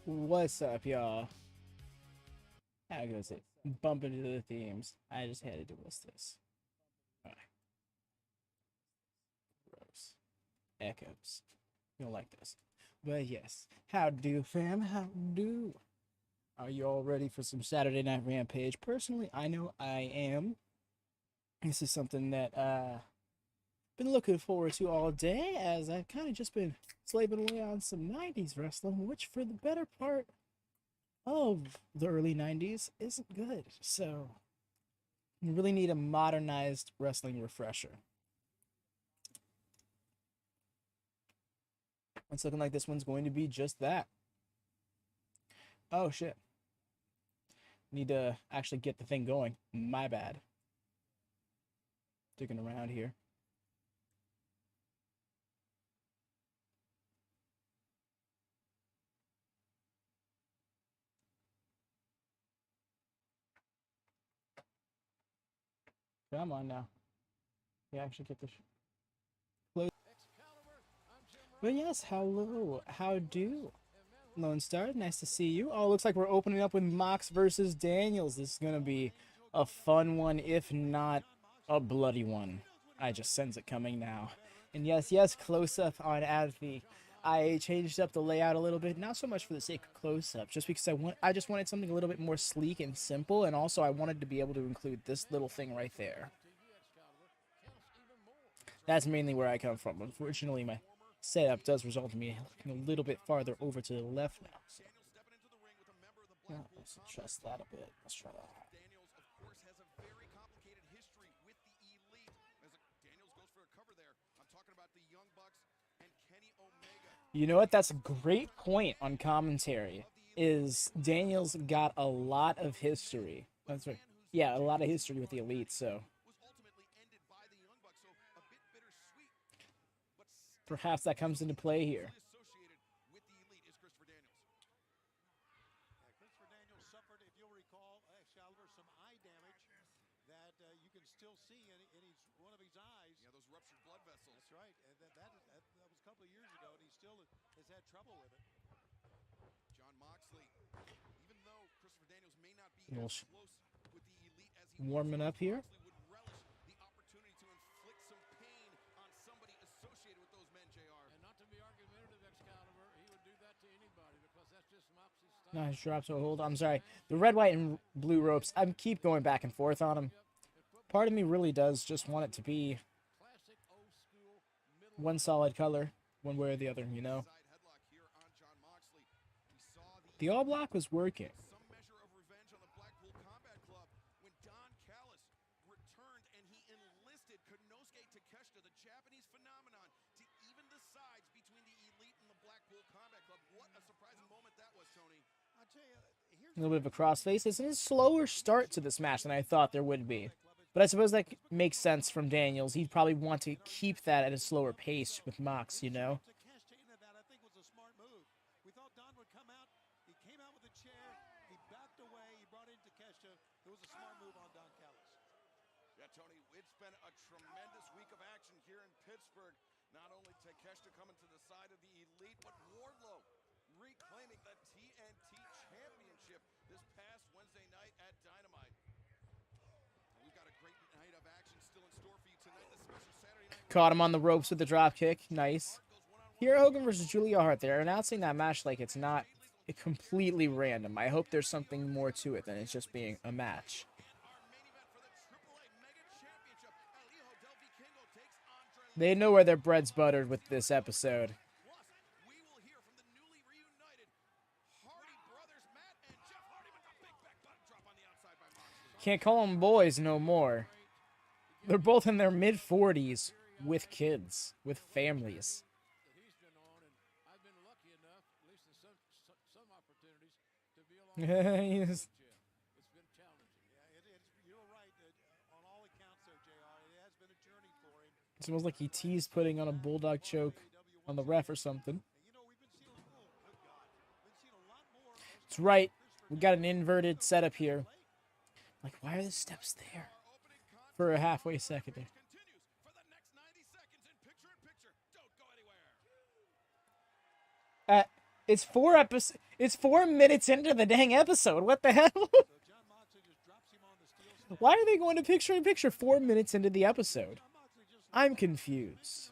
What's up, y'all? How goes it? Bump into the themes. I just had to do what's this. Alright. Gross. Echoes. You don't like this. But yes. How do, fam? How do? Are you all ready for some Saturday Night Rampage? Personally, I know I am. This is something that been looking forward to all day, as I've kind of just been slaving away on some 90s wrestling, which for the better part of the early 90s isn't good. So you really need a modernized wrestling refresher. It's looking like this one's going to be just that. Oh shit. Need to actually get the thing going. My bad. Digging around here. Come on now. We actually get this close. But yes, hello. How do? Lone Star, nice to see you. Oh, looks like we're opening up with Mox versus Daniels. This is going to be a fun one, if not a bloody one. I just sense it coming now. And yes, close up on Advi. I changed up the layout a little bit, not so much for the sake of close-up, just because I just wanted something a little bit more sleek and simple, and also I wanted to be able to include this little thing right there. That's mainly where I come from. Unfortunately, my setup does result in me looking a little bit farther over to the left now. So. Yeah, let's adjust that a bit. Let's try that. You know what? That's a great point on commentary. Is Daniels got a lot of history. That's right. Yeah, a lot of history with the Elite, so perhaps that comes into play here. Warming up here. Nice drops a hold. I'm sorry. The red, white, and blue ropes, I keep going back and forth on them. Part of me really does just want it to be one solid color, one way or the other, you know? The all black was working. A little bit of a crossface. It's a slower start to this match than I thought there would be. But I suppose that makes sense from Daniels. He'd probably want to keep that at a slower pace with Mox, you know? Yeah, Tony, it's been a tremendous week of action here in Pittsburgh. Not only Takeshita coming to the side of the Elite, but Wardlow reclaiming the TNT Championship this past Wednesday night at Dynamite. We've got a great night of action still in store for you tonight. This special Saturday night. Caught him on the ropes with the drop kick. Nice. Here, Hogan versus Julia Hart. They're announcing that match like it's not completely random. I hope there's something more to it than it's just being a match. They know where their bread's buttered with this episode. Can't call them boys no more. They're both in their mid-40s with kids, with families. Yes. It's almost like he teased putting on a bulldog choke on the ref or something. That's right. We got an inverted setup here. Like, why are the steps there? For a halfway second there. It's 4 minutes into the dang episode. What the hell? Why are they going to picture-in-picture 4 minutes into the episode? I'm confused.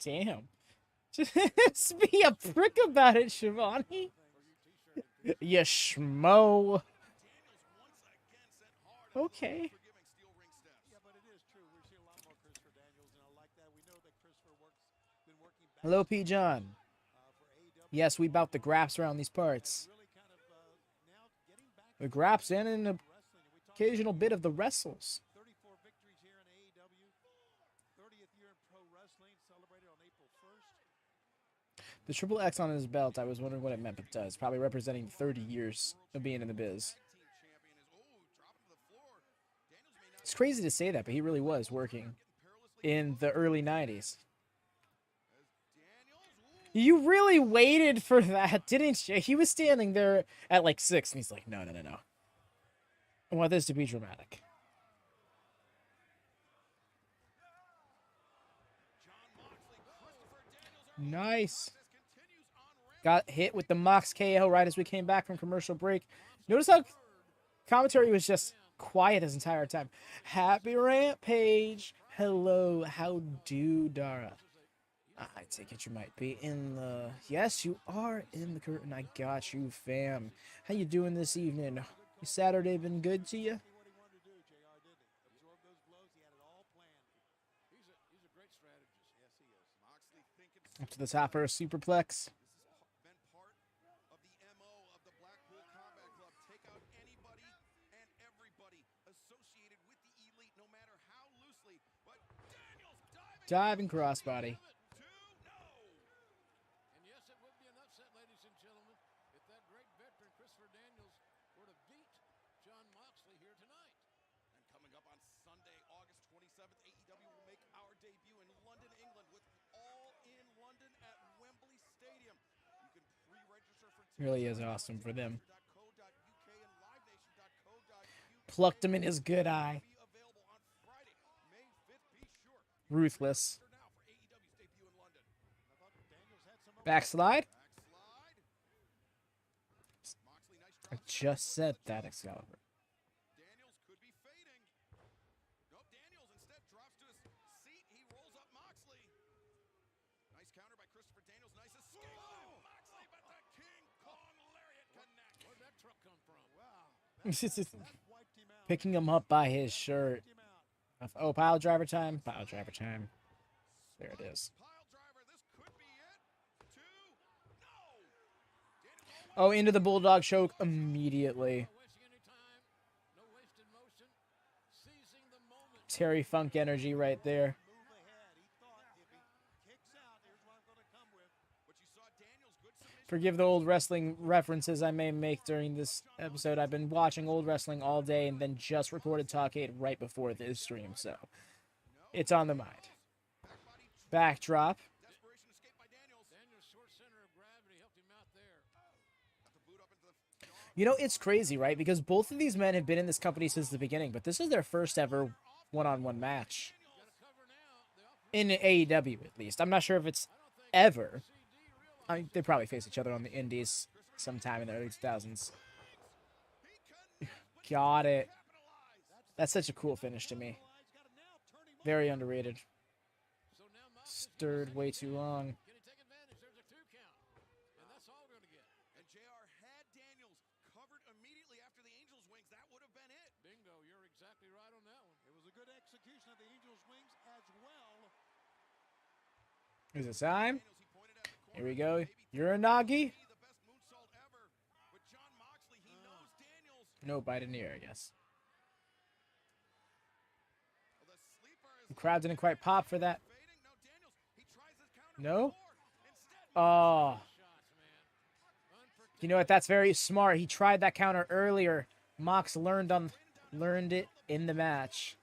Damn. Just be a prick about it, Shivani. You schmo. Okay. Hello, P. John. Yes, we bout the graps around these parts. The graps and an occasional bit of the wrestles. The triple X on his belt, I was wondering what it meant, but it does. Probably representing 30 years of being in the biz. It's crazy to say that, but he really was working in the early 90s. You really waited for that, didn't you? He was standing there at like 6, and he's like, no. I want this to be dramatic. Nice. Got hit with the Mox KO right as we came back from commercial break. Notice how commentary was just quiet this entire time. Happy Rampage. Hello. How do, Dara? I take it you might be in the... Yes, you are in the curtain. I got you, fam. How you doing this evening? Your Saturday been good to you? Up to the top for a superplex. Diving crossbody. Really is awesome for them. Plucked him in his good eye. Ruthless. Backslide. I just said that, Excalibur. Daniels could be fading. Nope, Daniels instead drops to his seat. He rolls up Moxley. Nice counter by Christopher Daniels. Nice escape by Moxley, but the King Kong Lariat connect. Where'd that truck come from? Wow. Picking him up by his shirt. Oh, pile driver time. Pile driver time. There it is. Oh, into the Bulldog choke immediately. Terry Funk energy right there. Forgive the old wrestling references I may make during this episode. I've been watching old wrestling all day and then just recorded Talk 8 right before this stream, so it's on the mind. Backdrop. You know, it's crazy, right? Because both of these men have been in this company since the beginning, but this is their first ever one-on-one match. In AEW, at least. I'm not sure if it's ever. I mean, they probably face each other on the indies sometime in the early 2000s. Got it. That's such a cool finish to me. Very underrated. Stirred way too long. And JR had Daniels covered immediately after the Angel's wings. That would have been it. Bingo, you're exactly right on that one. It was a good execution of the Angel's wings as well. Is it time? Here we go. You're a Nagi. No bite in the air, yes. The crowd didn't quite pop for that. No? Oh. You know what? That's very smart. He tried that counter earlier. Mox learned it in the match.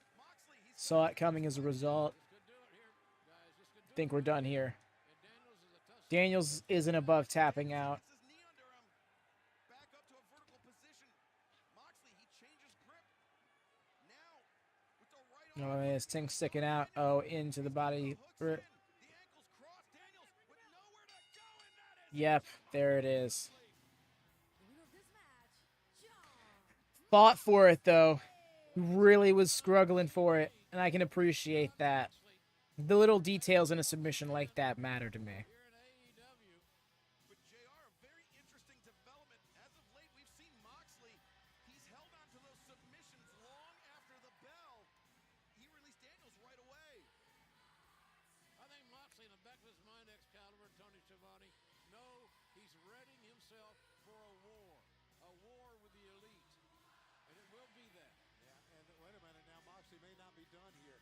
Saw it coming as a result. think we're done here. Daniels isn't above tapping out. His knee under him. Back up to a vertical position. Moxley, he changes grip. Now, with the right arm. Oh, his thing sticking out. Oh, into the body. The ankle's crossed. Daniels with nowhere to go, and that is Yep, there it is. Fought for it, though. Really was struggling for it, and I can appreciate that. The little details in a submission like that matter to me. But JR, a very interesting development. As of late, we've seen Moxley. He's held on to those submissions long after the bell. He released Daniels right away. I think Moxley, in the back of his mind, Excalibur, Tony Schiavone, no, he's readying himself for a war with the elite. And it will be that. Yeah, and wait a minute now, Moxley may not be done here.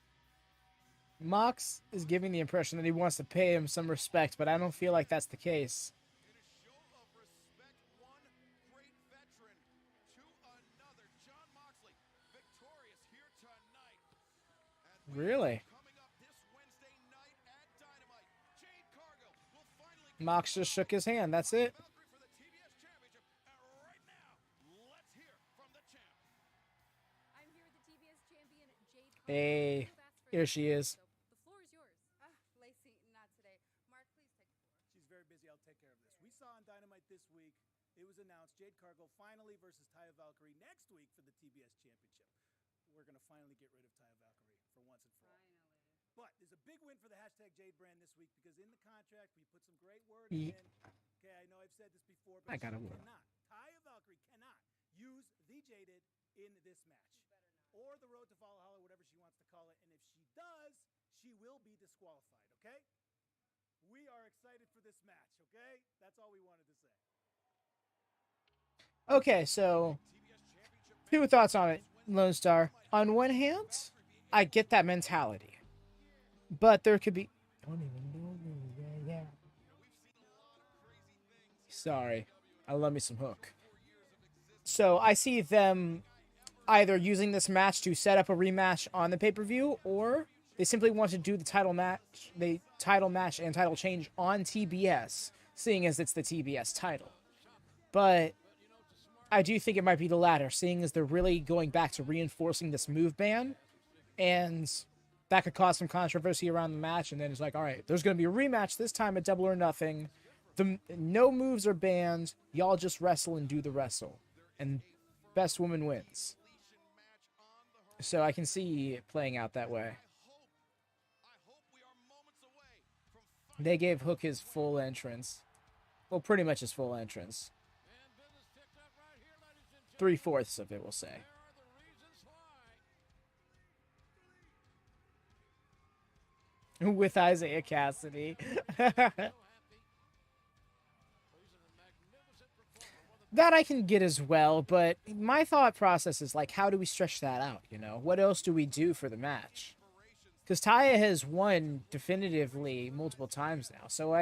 Mox is giving the impression that he wants to pay him some respect, but I don't feel like that's the case. In a show of respect, one great veteran to another. Jon Moxley, victorious here tonight. And Really? coming up this Wednesday night at Dynamite, Jade Cargill will finally Mox just shook his hand. That's it. Valkyrie for the TBS Championship. And right now, let's hear from the champ. I'm here with the TBS champion, Jade Cargill. Hey, here she is. The floor is yours. Lacey, not today. Mark, please take the floor. She's very busy. I'll take care of this. We saw on Dynamite this week, it was announced Jade Cargill finally versus Taya Valkyrie next week for the TBS Championship. We're going to finally get rid of Taya Valkyrie for once and for all. But there's a big win for the hashtag Jade brand this week because in the contract, we put some great wording Ye- in. Okay, I know I've said this before, but I gotta she work. cannot. Taya Valkyrie cannot use the Jaded in this match. Or the Road to Valhalla, whatever she wants to call it. And if she does, she will be disqualified, okay? We are excited for this match, okay? That's all we wanted to say. Okay, so few thoughts on it, Lone Star. On one hand, I get that mentality, but there could be. Sorry, I love me some Hook. So I see them either using this match to set up a rematch on the pay-per-view, or they simply want to do the title match and title change on TBS, seeing as it's the TBS title. But I do think it might be the latter, seeing as they're really going back to reinforcing this move ban, and that could cause some controversy around the match, and then it's like, all right, there's going to be a rematch this time at Double or Nothing. No moves are banned. Y'all just wrestle and do the wrestle. And best woman wins. So I can see it playing out that way. I hope we are moments away from They gave Hook his full entrance. Well, pretty much his full entrance. And business picked up right here, ladies and gentlemen. 3/4 of it, we'll say. There are the reasons why. With Isiah Cassidy. That I can get as well, but my thought process is like, how do we stretch that out, you know? What else do we do for the match? Because Taya has won definitively multiple times now. So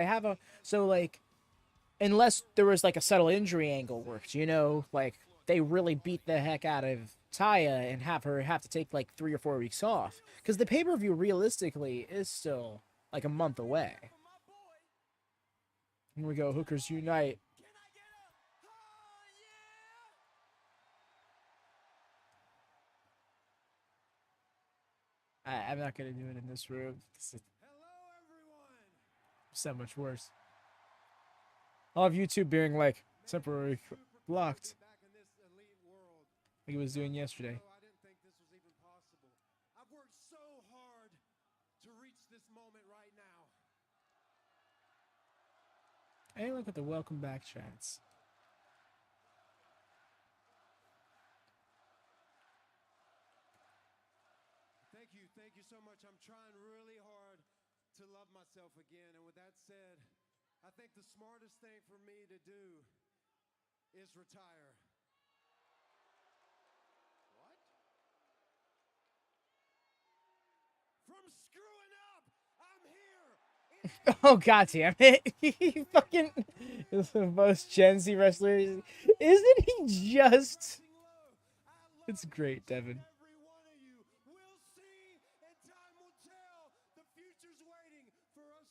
unless there was like a subtle injury angle worked, you know, like they really beat the heck out of Taya and have her have to take like 3 or 4 weeks off. Because the pay-per-view realistically is still like a month away. Here we go, Hookers Unite. I'm not going to do it in this room. This is so much worse. I'll have YouTube being like, temporary blocked. Like it was doing yesterday. I didn't think this was even possible. I've worked so hard to reach this moment right now. Hey, look at the welcome back chants. Thank you so much. I'm trying really hard to love myself again. And with that said, I think the smartest thing for me to do is retire. What? From screwing up, I'm here. Oh, goddamn it. He fucking is the most Gen Z wrestler. Isn't he just? It's great, Devin. Every one of you will see, and time will tell. The future's waiting for us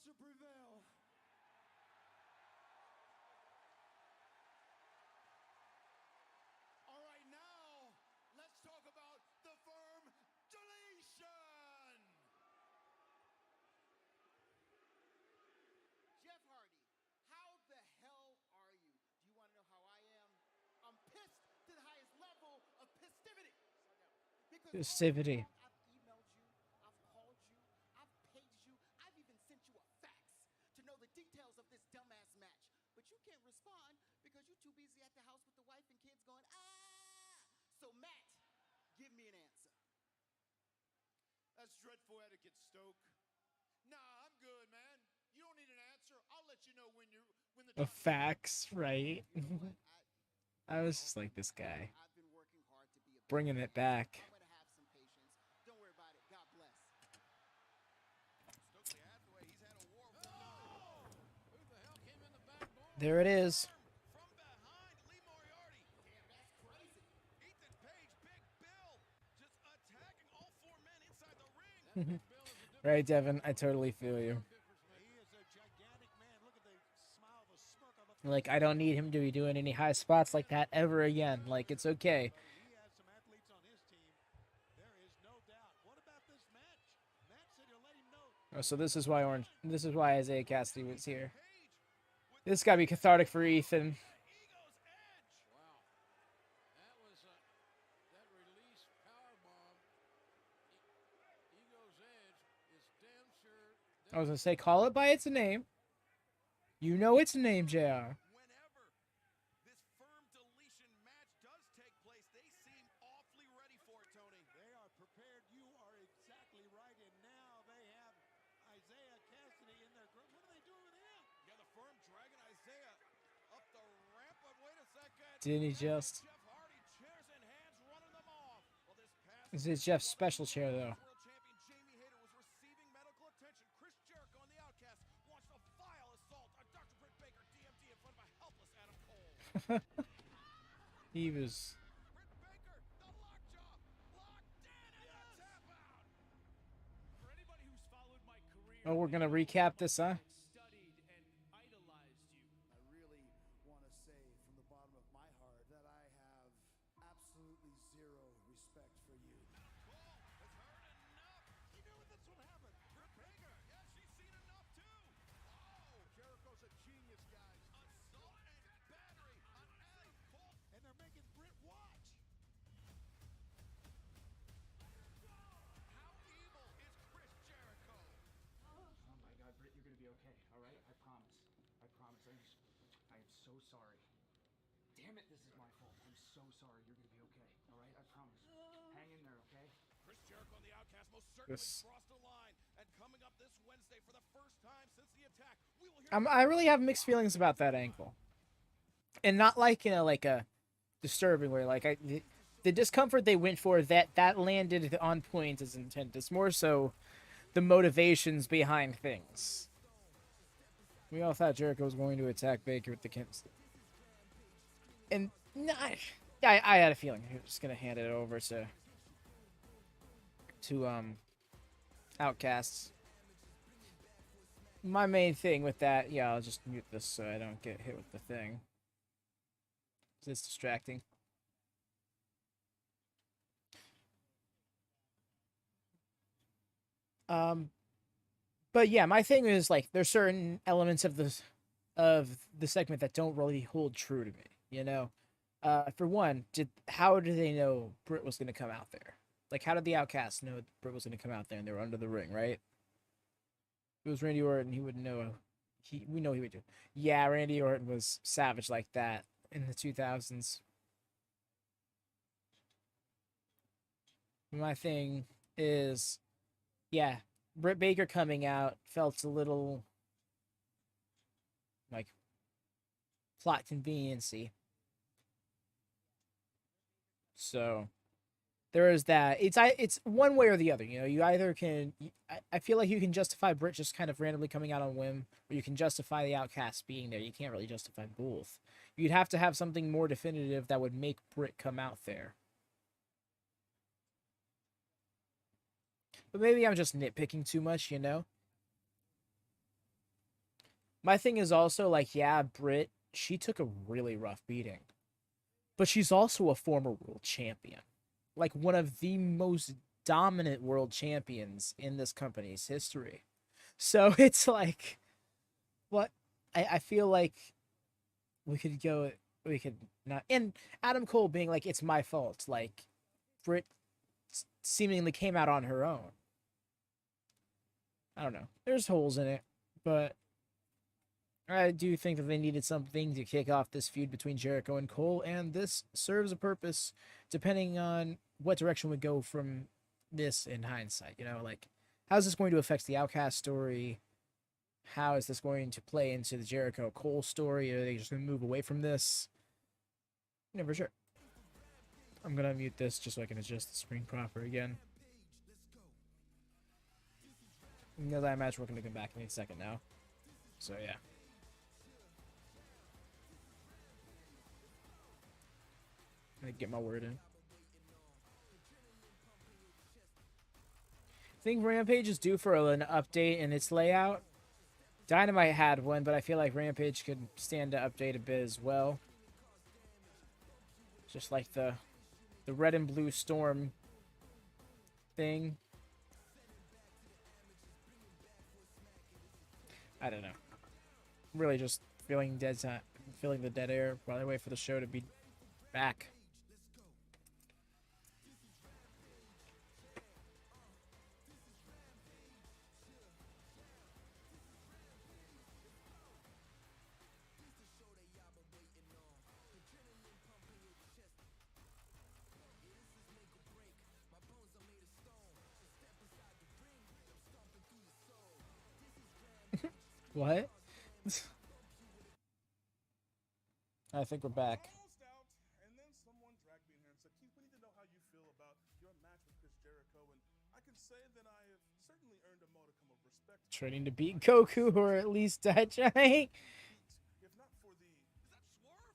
Exclusivity. I've emailed you, I've called you, I've paged you, I've even sent you a fax to know the details of this dumbass match. But you can't respond because you're too busy at the house with the wife and kids going, ah! So Matt, give me an answer. That's dreadful etiquette, Stoke. Nah, I'm good, man. You don't need an answer. I'll let you know when the A fax, right? I was just like, this guy. I've been working hard to be a Bringing it back. I'm gonna have some patience. Don't worry about it. God bless. Stokely Hathaway, he's had a war. Who the hell came in the back door? There it is. From behind, Lee Moriarty. Damn, that's crazy. Ethan Page, Big Bill, just attacking all four men inside the ring. Mm-hmm. Right, Devin? I totally feel you. He is a gigantic man. Look at the smile, the smirk on the Like, I don't need him to be doing any high spots like that ever again. Like, it's okay. He has some athletes on his team. There is no doubt. What about this match? Matt said he'll let him know. Oh, so this is why Isiah Cassidy was here. This gotta be cathartic for Ethan. Ego's edge. Wow. That was that release power bomb. Ego's edge is damn sure. I was gonna say, call it by its name. You know its name, JR. Whenever this firm deletion match does take place, they seem awfully ready for it, Tony. They are prepared. You are exactly right. And now they have Isiah Cassidy in their group. What are they doing with him? Yeah, the firm dragging Isiah up the ramp, but wait a second. Didn't he just? Jeff Hardy, chairs in hands, running them off. Well, this past This is Jeff's special chair, though. World champion Jamie Hayter was receiving medical attention. Chris Jericho and the Outcast launched a vile assault on Dr. Britt Baker, DMD, in front of a helpless Adam Cole. He was. Britt Baker, the lockjaw, locked in, and the tap out. For anybody who's followed my career, Oh, we're gonna recap this, huh? studied and idolized you. I really want to say from the bottom of my heart that I have absolutely zero respect for you. Cole has heard enough. You knew that's what happened. Britt Baker, yeah, she's seen enough too. Oh, Jericho's a genius, guys. assault and battery on Adam Cole. And they're making Britt watch. How evil is Chris Jericho? Oh my God, Britt, you're gonna be okay. All right, I promise. I promise. I am so sorry. Damn it, this is my fault. I'm so sorry. You're gonna be okay. All right, I promise. Hang in there, okay? Chris Jericho and the Outcast most certainly This- crossed the line. And coming up this Wednesday for the first time since the attack, we will hear I really have mixed feelings about that angle, and not like in a disturbing way. Like the discomfort they went for that landed on point as intended. It's more so the motivations behind things. We all thought Jericho was going to attack Baker with the Kins, and I had a feeling he was just gonna hand it over to Outcasts. My main thing with that, yeah, I'll just mute this so I don't get hit with the thing. It's distracting. But yeah, my thing is like there's certain elements of the segment that don't really hold true to me. You know, for one, how did they know Britt was gonna come out there? Like, how did the Outcasts know Britt was gonna come out there and they were under the ring, right? If it was Randy Orton, he would know. We know he would do. Yeah, Randy Orton was savage like that in the 2000s. My thing is, yeah, Britt Baker coming out felt a little like plot conveniency. So there is that. It's one way or the other. You know, you either can. I feel like you can justify Britt just kind of randomly coming out on whim, or you can justify the Outcast being there. You can't really justify both. You'd have to have something more definitive that would make Britt come out there. But maybe I'm just nitpicking too much, you know? My thing is also, like, yeah, Britt, she took a really rough beating. But she's also a former world champion. Like, one of the most dominant world champions in this company's history. So it's like, what? I feel like we could not. And Adam Cole being like, it's my fault. Like, Britt seemingly came out on her own. I don't know. There's holes in it, but I do think that they needed something to kick off this feud between Jericho and Cole, and this serves a purpose depending on what direction we go from this in hindsight. You know, like, how's this going to affect the Outcast story? How is this going to play into the Jericho-Cole story? Are they just going to move away from this? Never sure. I'm going to mute this just so I can adjust the screen proper again. Because I imagine we're going to come back in a second now. So, yeah. I'm going to get my word in. I think Rampage is due for an update in its layout. Dynamite had one, but I feel like Rampage could stand to update a bit as well. Just like the red and blue storm thing. I don't know. Really just feeling dead time, feeling the dead air while I wait for the show to be back. What? I think we're back. Almost out, and then someone dragged me in here and said, Keith, we need to know how you feel about your match with Chris Jericho, and I can say that I have certainly earned a modicum of respect. Training to beat Goku, or at least that giant. If not for the... Is that Swerve?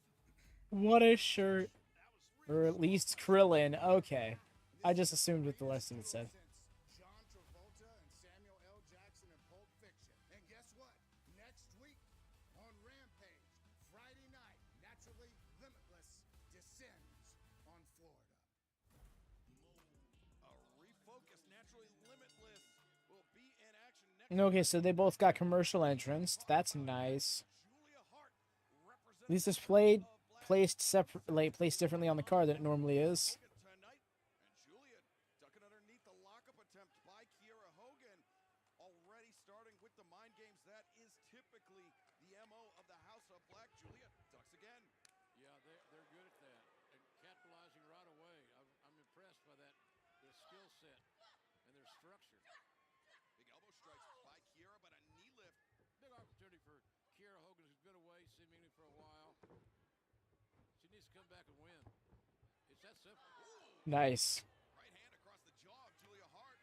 What a shirt. Or at least Krillin. Okay. I just assumed what the lesson it said. John Travolta and Samuel L. Jackson in Pulp Fiction. And guess what? Next week on Rampage, Friday night, Naturally Limitless descends on Florida. A refocused, Naturally Limitless will be in action next. Okay, so they both got commercial entrance. That's nice. Julia Hart At least it's placed differently on the card than it normally is. tonight, and Julia ducking underneath the lockup attempt by Kiera Hogan. Already starting with the mind games. That is typically the MO of the House of Black. Julia ducks again. Yeah, they're good at that and capitalizing right away. I'm impressed by that, their skill set and their structure. Big elbow strikes by Kiera, but a knee lift. Big opportunity for Kiera Hogan, who's been away seemingly for a while. She needs to come back and win. It's that simple. Nice. Right hand across the jaw of Julia Hart.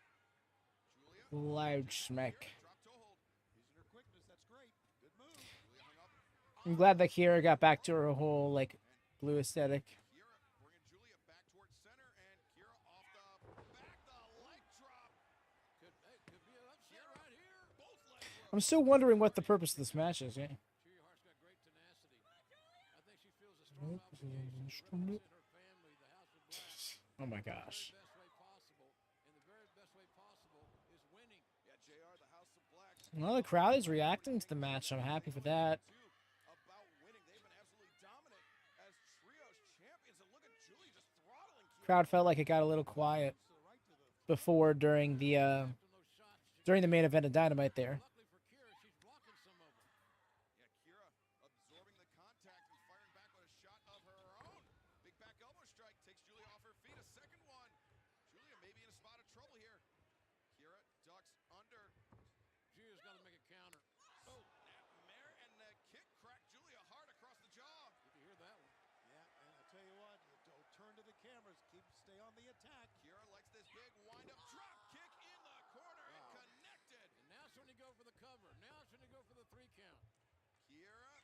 Julia. Loud smack. Drop toe hold. Using her quickness. That's great. Good move. Julia hung up. I'm glad that Kiera got back to her whole, like, blue aesthetic. Kiera bringing Julia back towards center, and Kiera off the back. The leg drop. Could be an upset right here. Both legs were I'm still wondering what the purpose of this match is. Yeah. Julia Hart's got great tenacity. I think she feels a strong obligation to represent her family, the House of Black, Oh my the gosh. very best way possible. And the very best way possible is winning. Yeah, JR, the House of Black. Well, the crowd is reacting to the match. I'm happy for that. About winning. They've been absolutely dominant as trios champions. And look at Julia just throttling Kiera. Crowd felt like it got a little quiet before during the main event of Dynamite there. Luckily for Kiera, she's blocking some of them. Yeah, Kiera absorbing the contact and firing back with a shot of her own. Big back elbow strike takes Julia off her feet. A second one. Julia may be in a spot of trouble here. Kiera ducks under. Julia's got to make a counter. Oh, snapmare, and the kick cracked Julia Hart across the jaw. Did you hear that one? Yeah, and I tell you what, don't turn to the cameras. Stay on the attack. Kiera likes this big wind-up drop kick in the corner and connected. And now it's when you go for the cover. Now it's when you go for the 3 count. Kiera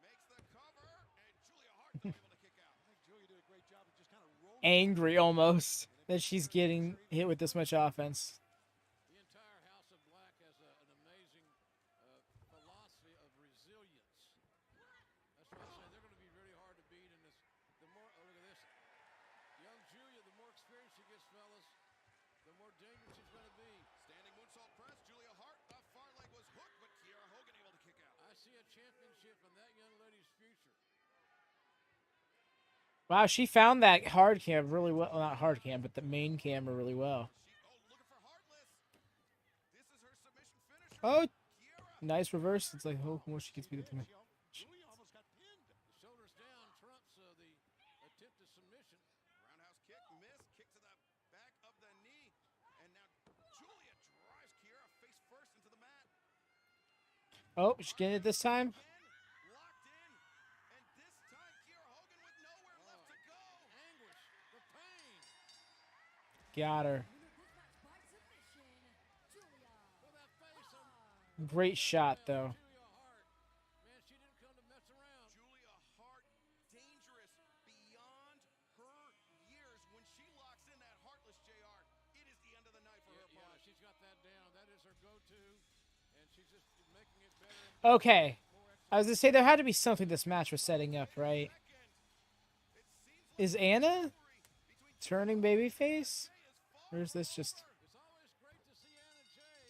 makes the cover, and Julia Hart not able to kick out. I think Julia did a great job of just kind of rolling. Angry almost that she's getting hit with this much offense. The entire House of Black has an amazing philosophy of resilience. That's why I say they're going to be really hard to beat in this. The more, oh, look at this. Young Julia, the more experience she gets, fellas, the more dangerous she's going to be. Standing moonsault press, Julia Hart. The far leg was hooked, but Kiera Hogan able to kick out. I see a championship in that young lady's future. Wow, she found that hard cam really well. Well, not hard cam, but the main camera really well. Oh, nice reverse. It's like, oh, once she gets beat up to me. Julia almost got pinned. Shoulders down trumps the attempted submission. Roundhouse kick, miss, kick to the back of the knee. And now Julia drives Kiera face first into the mat. Oh, she's getting it this time. Locked in. And this time Kiera Hogan with nowhere left to go. Anguish, the pain. Got her. With that face on Great shot, though. Julia Hart. Man, she didn't come to mess around. Julia Hart, dangerous beyond her years. When she locks in that heartless JR, it is the end of the night for her Yeah, opponent. she's got that down. That is her go-to, and she's just making it better. And Okay. I was going to say, there had to be something this match was setting up, right? Is Anna turning babyface? Or is this just... it's always great to see Anna Jay.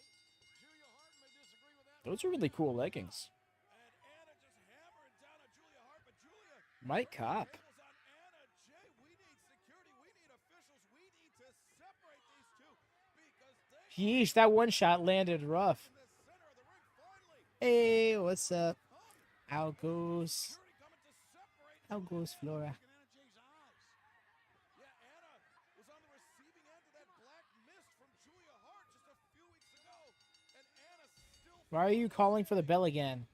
Julia Hart may disagree with that. Those are really cool leggings. And Anna just hammering down on Julia Hart, but Julia Mike Cop. tables on Anna Jay. We need security. We need officials. We need to separate these two because they Yeesh, that one shot landed rough. in the center of the ring finally. Hey, what's up? How goes? Security coming to separate How goes Flora? in Anna Jay's eyes. Yeah, Anna was on the receiving end of that black mist from Julia Hart just a few weeks ago. And Anna still Why are you calling for the bell again?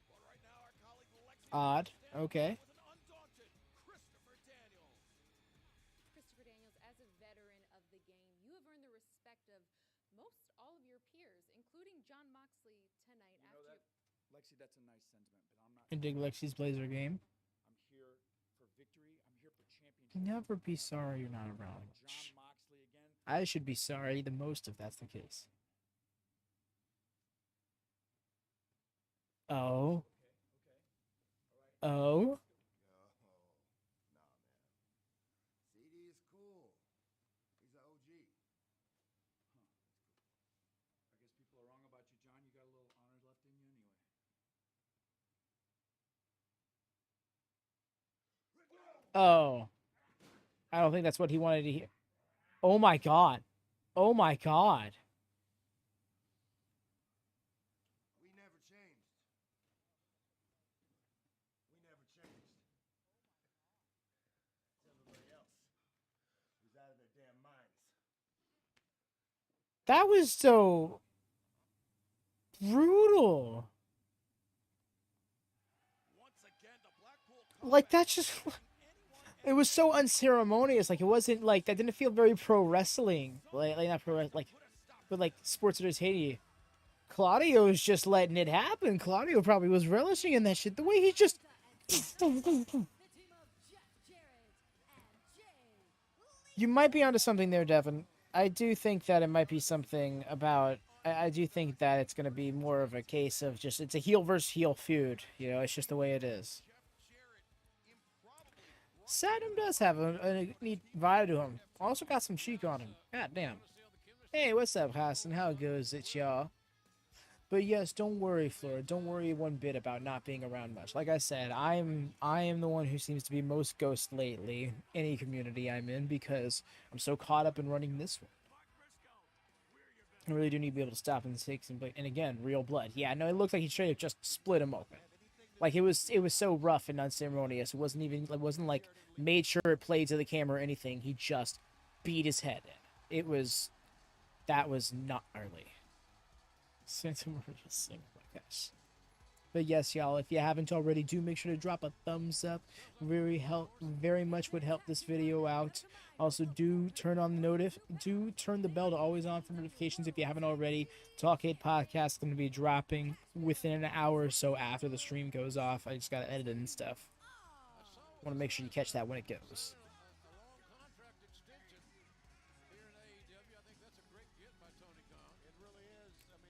but right now our colleague Lexi Odd. Okay. with an undaunted Christopher Daniels. Christopher Daniels, as a veteran of the game, you have earned the respect of most all of your peers, including John Moxley tonight. You know that, Lexi, that's a nice sentiment, but I'm not. I dig Lexi's Blazer game. I'm here for victory. I'm here for championship. Never be sorry you're not around. John Moxley again. I should be sorry the most if that's the case. Oh. Oh. CD is cool. He's an OG. I guess people are wrong about you, John. You got a little honor left in you anyway. Oh. I don't think that's what he wanted to hear. Oh my god. Oh my god. We never changed. We never changed. Everybody else was out of their damn minds. That was so brutal. Once again, the Blackpool Like, that's just... It was so unceremonious. Like, it wasn't, like, that didn't feel very pro wrestling. Like not pro like, but, like, Sports Entertainment. Claudio's just letting it happen. Claudio probably was relishing in that shit. The way he just... You might be onto something there, Devin. I do think that it might be something about... I do think that it's going to be more of a case of just... It's a heel versus heel feud. You know, it's just the way it is. Saturn does have a neat vibe to him. Also got some chic on him. God damn. Hey, what's up, Hassan? How goes it, y'all? But yes, don't worry, Flora. Don't worry one bit about not being around much. Like I said, I am the one who seems to be most ghost lately. Any community I'm in, because I'm so caught up in running this one. I really do need to be able to stop and take some. And again, real blood. Yeah, no, it looks like he straight up just split him open. Like it was so rough and unceremonious. It wasn't like made sure it played to the camera or anything. He just beat his head in. That was not early. Santa Maria sing, oh my gosh. But yes, y'all, if you haven't already, do make sure to drop a thumbs up. Very much would help this video out. Also, do turn the bell to always on for notifications if you haven't already. Talk 8 podcast is going to be dropping within an hour or so after the stream goes off. I just got to edit it and stuff. Want to make sure you catch that when it goes.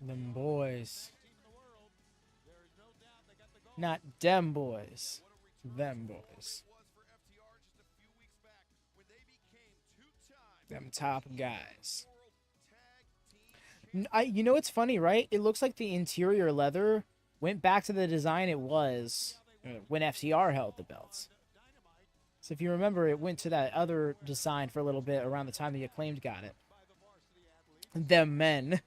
Them boys. Not dem boys. Them boys. Them top guys. You know what's funny, right? It looks like the interior leather went back to the design it was when FTR held the belts. So if you remember, it went to that other design for a little bit around the time the Acclaimed got it. Them men.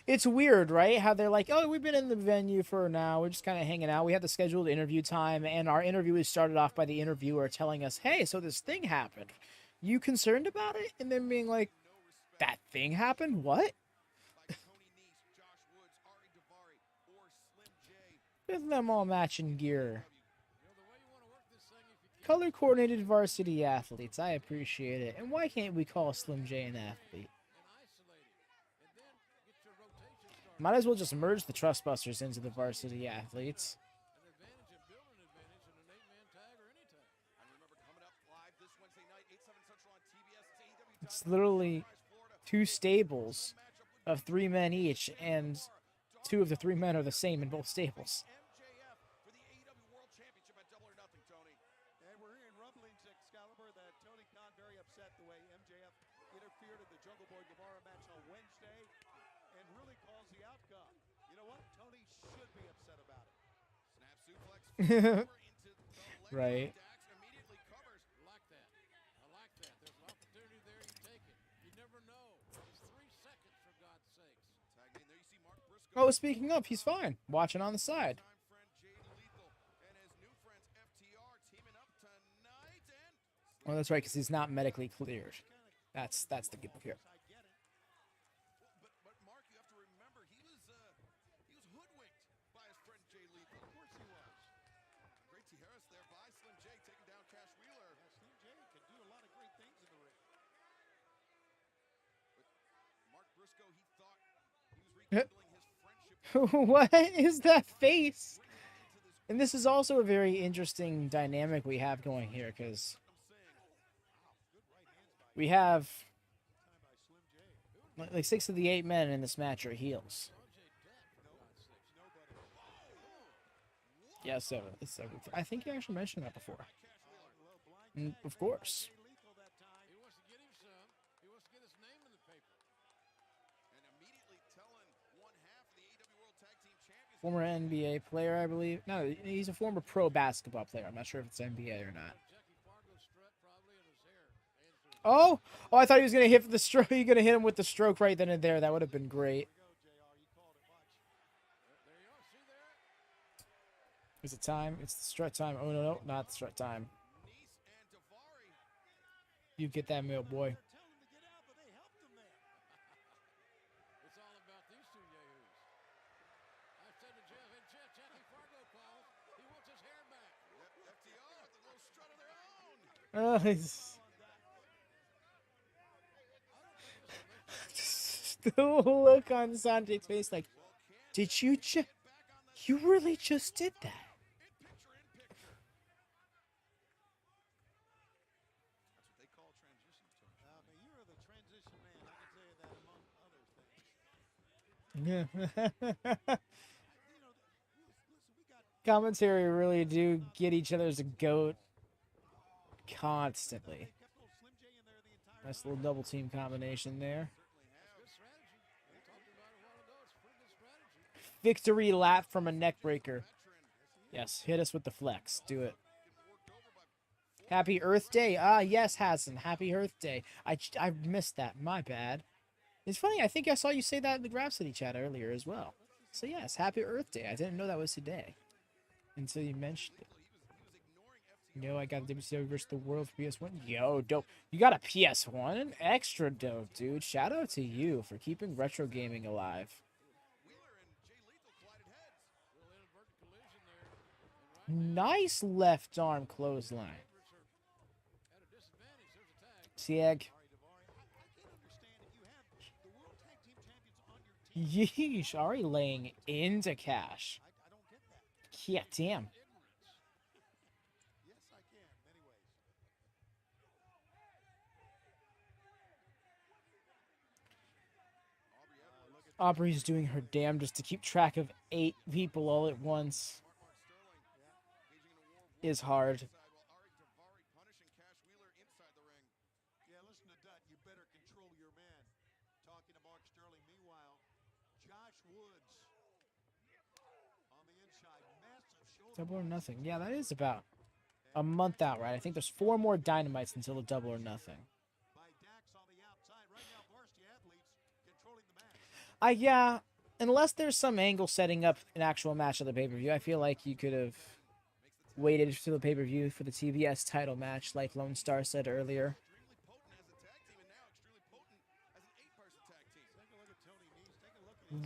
It's weird, right? How they're like, oh, we've been in the venue for now. We're just kind of hanging out. We had the scheduled interview time, and our interview is started off by the interviewer telling us, hey, so this thing happened. You concerned about it? And then being like, that thing happened? What? With them all matching gear. Color coordinated varsity athletes. I appreciate it. And why can't we call Slim J an athlete? Might as well just merge the Trustbusters into the varsity athletes. It's literally 2 stables of 3 men each, and 2 of the 3 men are the same in both stables. MJF for the AEW World Championship at Double or Nothing, Tony. And we're hearing rumblings, Excalibur, that Tony Khan very upset the way MJF interfered in the Jungle Boy Guevara match on Wednesday and really caused the outcome. You know what? Tony should be upset about it. Snap suplex over into the leg. Right. Dax immediately covers. I like that. I like that. There's an opportunity there. You take it. You never know. It's 3 seconds, for God's sakes. Tag name there. You see Mark Briscoe. Oh, speaking of, he's fine. Watching on the side. Time friend Jade Lethal and his new friends FTR teaming up tonight and Oh, that's right, because he's not medically cleared. That's the good here. But Mark, you have to remember he was hoodwinked by his friend Jay Lethal. Of course he was. Great Tijeras there by Slim J taking down Cash Wheeler. Yeah, Slim J can do a lot of great things in the ring. But Mark Briscoe, he thought he was rekindling his friendship. What is that face? And this is also a very interesting dynamic we have going here, because we have like 6 of the 8 men in this match are heels. Yeah, so I think you actually mentioned that before. And of course. He wants to get him some. He wants to get his name in the paper. And immediately telling one half of the AEW World Tag Team Champions. Former NBA player, I believe. No, he's a former pro basketball player. I'm not sure if it's NBA or not. Jackie Fargo strut probably in his hair. Oh, I thought he was gonna hit the stroke. You're gonna hit him with the stroke right then and there. That would have been great. Is it time? It's the strut time. Oh no, not the strut time. You get that milk, boy. It's all about these 2 yahoos. I said to Jeff, and Jackie Fargo calls. He wants his hair back. FTR with a little strut of their own. The look on Sanjay's face, like, did you you really just did that? That's what they call transitions, Tony. But you are the transition man. I can tell you that among other things. Yeah. Commentary really do get each other's a goat constantly. Nice little double team combination there. Victory lap from a neck breaker. Yes, hit us with the flex. Do it. Happy Earth Day. Ah, yes, Hassan. Happy Earth Day. I missed that. My bad. It's funny. I think I saw you say that in the Grapsity chat earlier as well. So yes, Happy Earth Day. I didn't know that was today until you mentioned it. Yo, I got the WCW versus the World for PS1. Yo, dope. You got a PS1? Extra dope, dude. Shout out to you for keeping retro gaming alive. Nice left arm clothesline. Tieg. Yeesh, already laying into Cash. Yeah, damn. Yes, I can. Many ways. Aubrey's doing her damnedest to keep track of 8 people all at once. Is hard. Yeah, listen to Dut. You better control your man. Talking to Mark Sterling. Meanwhile, Josh Woods on the inside. Massive Double or Nothing. Yeah, that is about a month out, right? I think there's 4 more Dynamites until the Double or Nothing. Yeah, unless there's some angle setting up an actual match of the pay-per-view, I feel like you could have waited to the pay-per-view for the TBS title match, like Lone Star said earlier.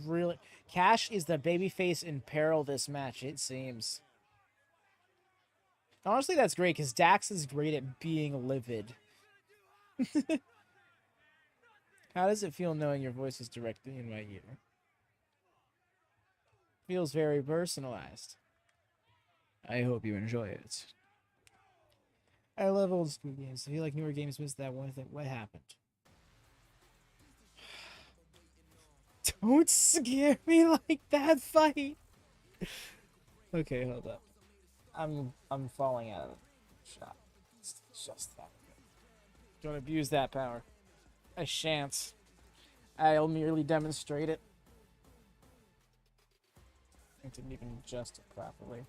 Really, Cash is the babyface in peril this match, it seems. Honestly, that's great, because Dax is great at being livid. How does it feel knowing your voice is directly in my ear? Feels very personalized. I hope you enjoy it. I love old school games. I feel like newer games miss that one thing. What happened? Don't scare me like that, fight. Okay, hold up. I'm falling out of the shot. It's just that good. Don't abuse that power. I shan't. I'll merely demonstrate it. I didn't even adjust it properly.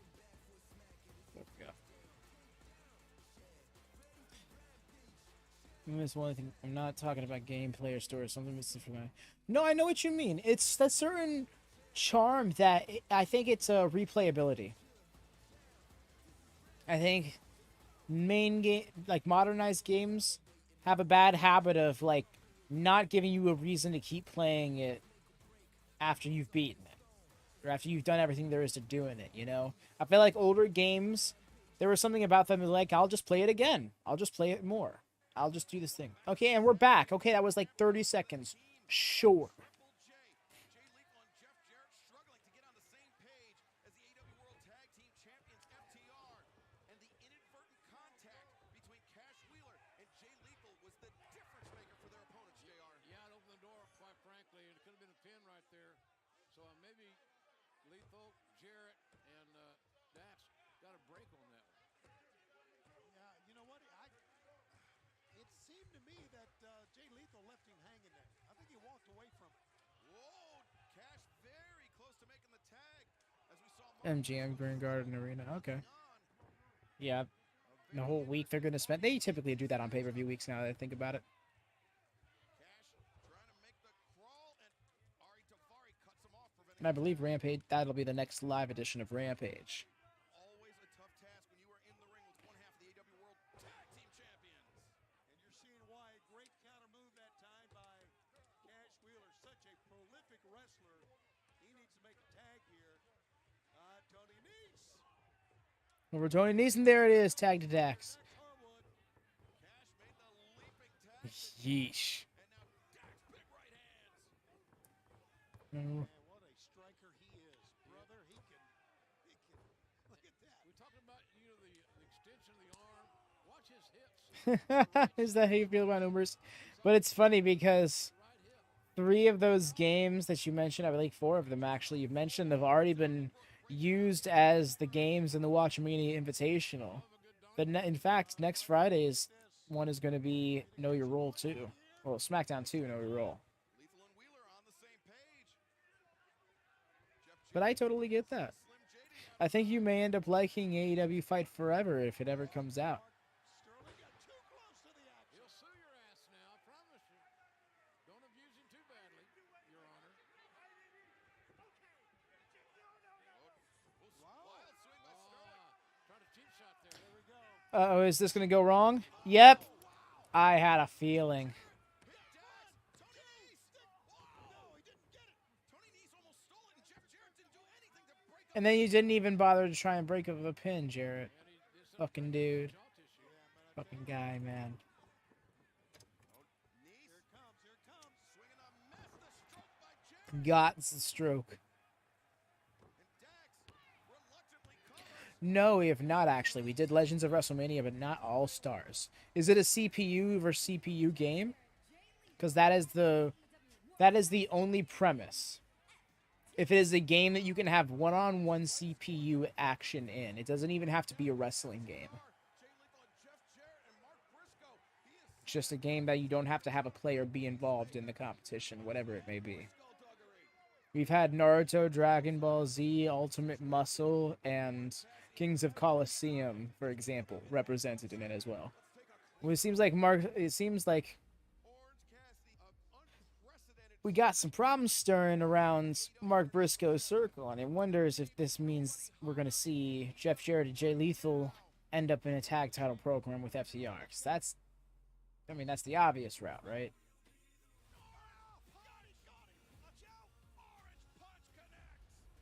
There we go. Miss one thing. I'm not talking about gameplay or story. Something missing from my. No, I know what you mean. It's that certain charm that I think it's a replayability. I think main game, like modernized games, have a bad habit of like not giving you a reason to keep playing it after you've beaten it or after you've done everything there is to do in it. You know, I feel like older games, there was something about them like I'll just play it again. I'll just play it more. I'll just do this thing. Okay, and we're back. Okay, that was like 30 seconds. Sure. Jarrett and Dax got a break on that one. Yeah, you know what? It seemed to me that Jay Lethal left him hanging there. I think he walked away from him. Whoa, Cash very close to making the tag. As we saw MGM Green Garden Arena. Okay. Yeah. The whole week they're gonna spend. They typically do that on pay-per-view weeks now that I think about it. And I believe Rampage, that'll be the next live edition of Rampage. Always a tough task when you are in the ring with one half of the AEW World Tag Team Champions. And you're seeing why. Great counter move that time by Cash Wheeler. Such a prolific wrestler. He needs to make a tag here. Tony Nese. Over Tony Nese, and there it is. Tag to Dax. Yeesh. No. Is that how you feel about numbers? But it's funny because 3 of those games that you mentioned, I believe 4 of them actually you've mentioned, have already been used as the games in the WatchaMania Invitational. But in fact, next Friday's one is going to be Know Your Role 2. Well, SmackDown 2, Know Your Role. But I totally get that. I think you may end up liking AEW Fight Forever if it ever comes out. Uh-oh, is this going to go wrong? Yep. I had a feeling. And then you didn't even bother to try and break up a pin, Jarrett. Fucking dude. Fucking guy, man. Got the stroke. No, we have not actually. We did Legends of WrestleMania, but not All Stars. Is it a CPU versus CPU game? Because that is the only premise. If it is a game that you can have one-on-one CPU action in, it doesn't even have to be a wrestling game. It's just a game that you don't have to have a player be involved in the competition, whatever it may be. We've had Naruto, Dragon Ball Z, Ultimate Muscle, and Kings of Colosseum, for example, represented in it as well. It seems like we got some problems stirring around Mark Briscoe's circle, and it wonders if this means we're going to see Jeff Jarrett and Jay Lethal end up in a tag title program with FTR. 'Cause that's the obvious route, right?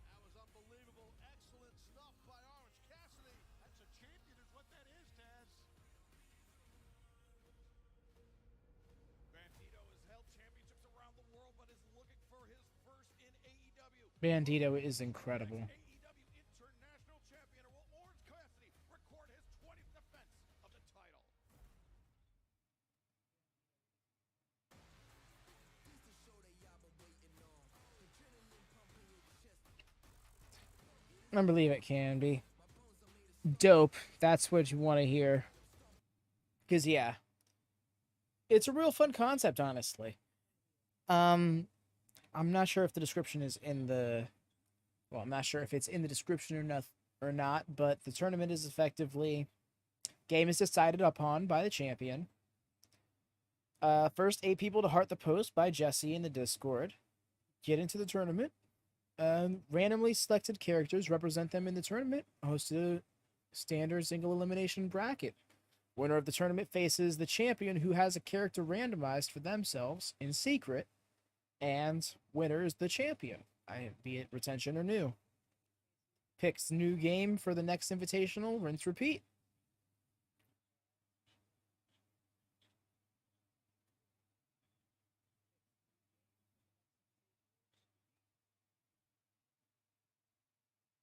That was unbelievable. Excellent stuff by Orange Cassidy. That's a champion is what that is, Taz. Bandito has held championships around the world, but is looking for his first in AEW. Bandito is incredible. AEW International Champion, or will Orange Cassidy record his 20th defense of the title? I believe it can be. Dope. That's what you want to hear. Because, yeah. It's a real fun concept, honestly. I'm not sure if the description is in the... Well, I'm not sure if it's in the description or not, but the tournament is effectively... Game is decided upon by the champion. First 8 people to heart the post by Jesse in the Discord. Get into the tournament. Randomly selected characters represent them in the tournament. Host a standard single elimination bracket. Winner of the tournament faces the champion who has a character randomized for themselves in secret. And winner is the champion, be it retention or new. Picks new game for the next invitational, rinse, repeat.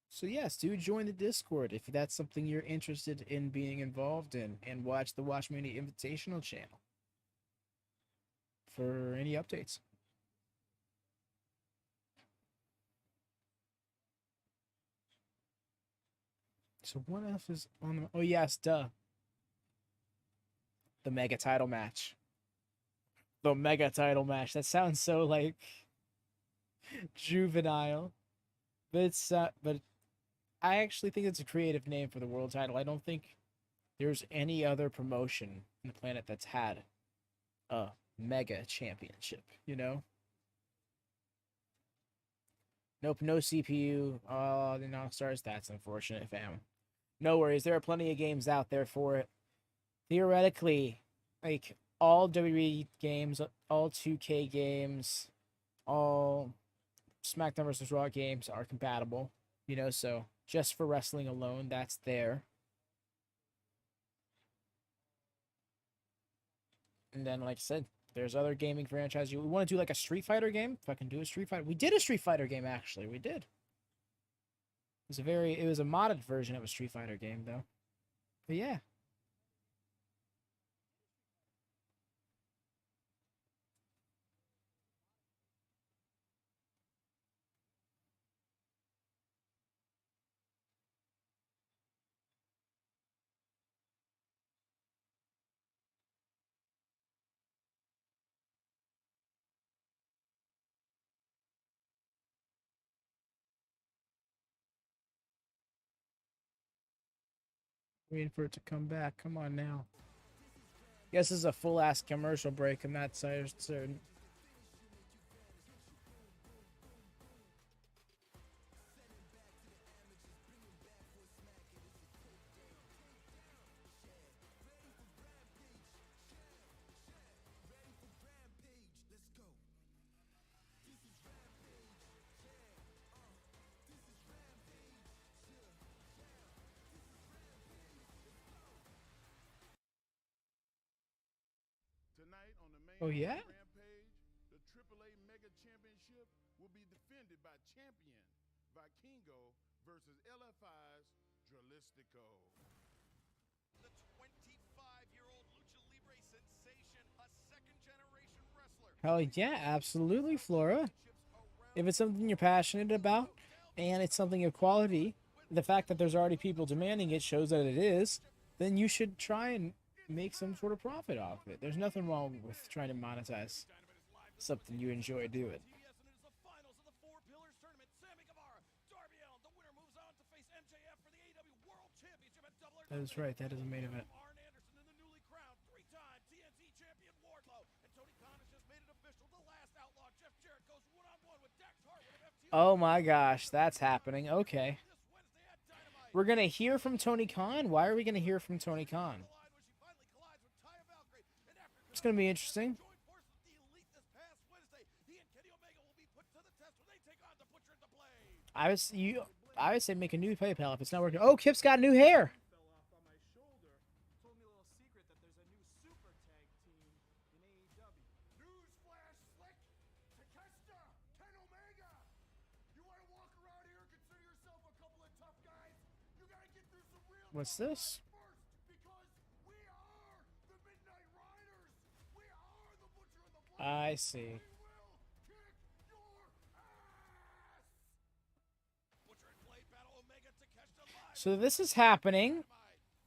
So yes, do join the Discord if that's something you're interested in being involved in, and watch the WatchMania Invitational channel for any updates. So what else is on the... Oh yes, duh. The mega title match. The mega title match. That sounds so like juvenile. But it's but I actually think it's a creative name for the world title. I don't think there's any other promotion on the planet that's had a mega championship, you know? Nope, no CPU. Oh, the non-stars. That's unfortunate, fam. No worries. There are plenty of games out there for it. Theoretically, like, all WWE games, all 2K games, all SmackDown vs. Raw games are compatible, you know, so just for wrestling alone, that's there. And then, like I said, there's other gaming franchises. We want to do like a Street Fighter game? If I can do a Street Fighter. We did a Street Fighter game, actually. We did. It was a modded version of a Street Fighter game, though. But yeah. Waiting for it to come back. Come on now. Guess this is a full-ass commercial break. I'm not certain. Tonight on the main Oh, yeah? Rampage, the AAA Mega Championship will be defended by champion Vikingo versus LFI's Draglistico. The 25-year-old Lucha Libre sensation, a second-generation wrestler. Hell yeah, absolutely, Flora. If it's something you're passionate about, and it's something of quality, the fact that there's already people demanding it shows that it is, then you should try and make some sort of profit off it. There's nothing wrong with trying to monetize something you enjoy doing. TBS, and it is the finals of the 4-pillar That is right. That is a main event. Arn Anderson and the newly crowned three-time TNT champion Wardlow. And Tony Khan has just made it official. The last outlaw, Jeff Jarrett, goes one-on-one with Dax Harwood of FTR. Oh my gosh, that's happening. Okay. This Wednesday at Dynamite. We're going to hear from Tony Khan. Why are we going to hear from Tony Khan? It's going to be interesting. Joined forces with the Elite this past Wednesday. He and Kenny Omega will be put to the test when they take on the Butcher and the Blade. I would say make a new PayPal if it's not working. Oh, Kip's got new hair. Fell off on my shoulder. Told me a little secret that there's a new super tag team in AEW. Newsflash, Slick! Takeshita! Ken Omega! You want to walk around here and consider yourself a couple of tough guys? You got to get through some real What's this? first, because we are the Midnight Riders! We are the Butcher and the Blade! I see. We will kick your ass! Butcher and Blade battle Omega Takeshita live. So this is happening.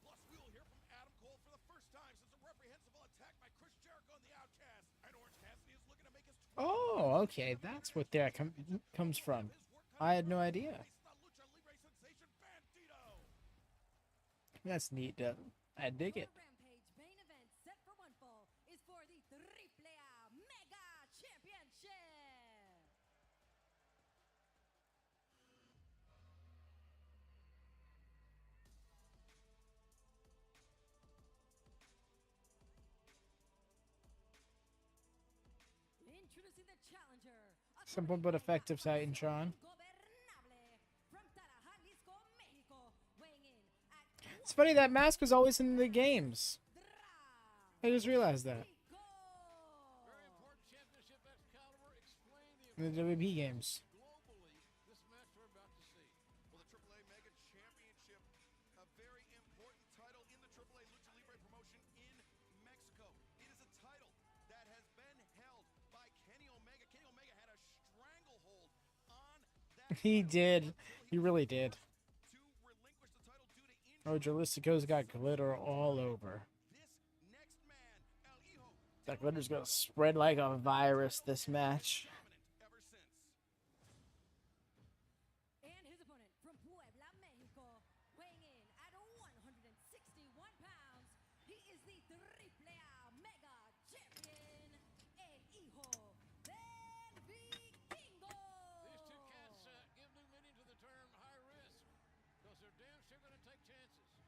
Plus, we will hear from Adam Cole for the first time since a reprehensible attack by Chris Jericho and the Outcast. And Orange Cassidy is looking to make his Oh, okay. That's what that comes from. I had no idea. Lucha Libre sensation Bandito. That's neat. I dig it. Rampage main event set for one fall is for the AAA Mega Championship. Introducing the challenger. a Simple but effective Titantron. Gobernable from Jalisco, Mexico, weighing in at It's funny that mask was always in the games. I just realized that. Very important championship Excalibur. Explain In the WB games. globally this match we're about to see. Well, the AAA Mega Championship, a very important title in the AAA Lucha Libre promotion in Mexico. It is a title that has been held by Kenny Omega. Kenny Omega had a stranglehold on that He title did. until He really did. to relinquish the title due to injury. Oh, Draglistico's got glitter all over. This next man, El Hijo, That glitter's gonna spread like a virus this match. dominant ever since. And his opponent from Puebla, Mexico, weighing in at 161 pounds, he is the AAA Mega Champion, El Hijo del Vikingo. These two cats give new meaning to the term high risk because they're damn sure going to take chances.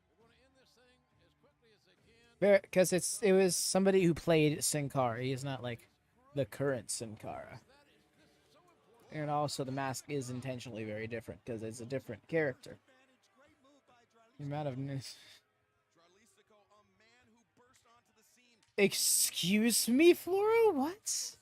They're going to end this thing as quickly as they can. Because it was somebody who played Sin Cara. He is not like the current Sin Cara. And also the mask is intentionally very different because it's a different character. The amount of Draglistico, a man who burst onto the scene. Excuse me, Flora? What? City,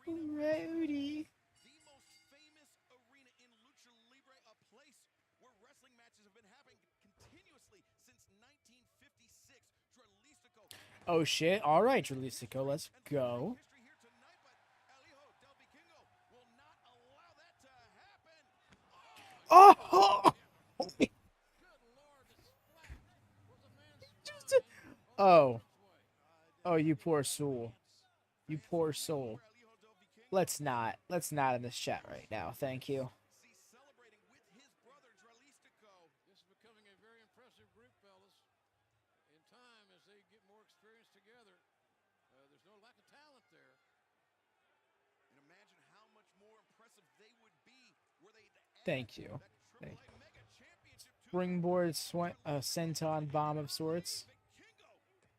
arena, Rowdy. the most famous arena in Lucha Libre, a place where wrestling matches have been happening continuously since 1956. Draglistico. Oh shit. Alright, Draglistico, let's go. History here tonight, but El Hijo del Vikingo will not allow that to happen. Oh! Good Lord, the splat was a man's Oh. Oh, you poor soul. You poor soul. El Hijo del Vikingo. Let's not in this chat right now. Thank you. See, celebrating with his brother Draglistico. This is becoming a very impressive group, fellas. In time, as they get more experience together, there's no lack of talent there. And imagine how much more impressive they would be were they to add Thank you. that Thank AAA Mega Championship to Springboard senton bomb of sorts. Vikingo.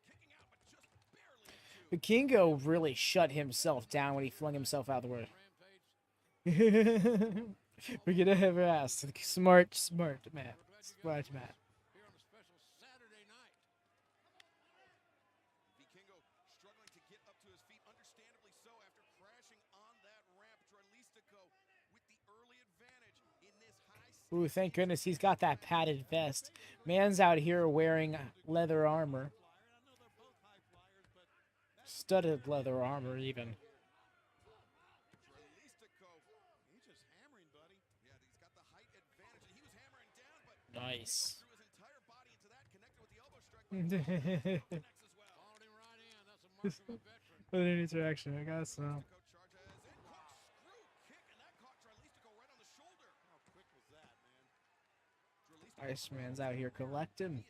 Kicking out, but just barely into. Vikingo really shut himself down when he flung himself out the way. Rampage, We're gonna have her ass. Smart man. Smart man. here on a special Saturday night. Vikingo struggling to get up to his feet, understandably so, after crashing on that ramp. Draglistico with the early advantage in this high. Ooh, thank goodness he's got that padded vest. Man's out here wearing leather armor. Studded leather armor, even. Draglistico, he's just hammering, buddy. Yeah, he's got the height advantage, and he was hammering down, but Nice. threw his entire body into that, connected with the elbow strike. Connects as well. Followed him right in. That's a mark of a veteran. What an interaction, I guess so. Draglistico charges in, corkscrew kick, and that caught Draglistico right on the shoulder. How quick was that, man? Draglistico Iceman's out here collecting.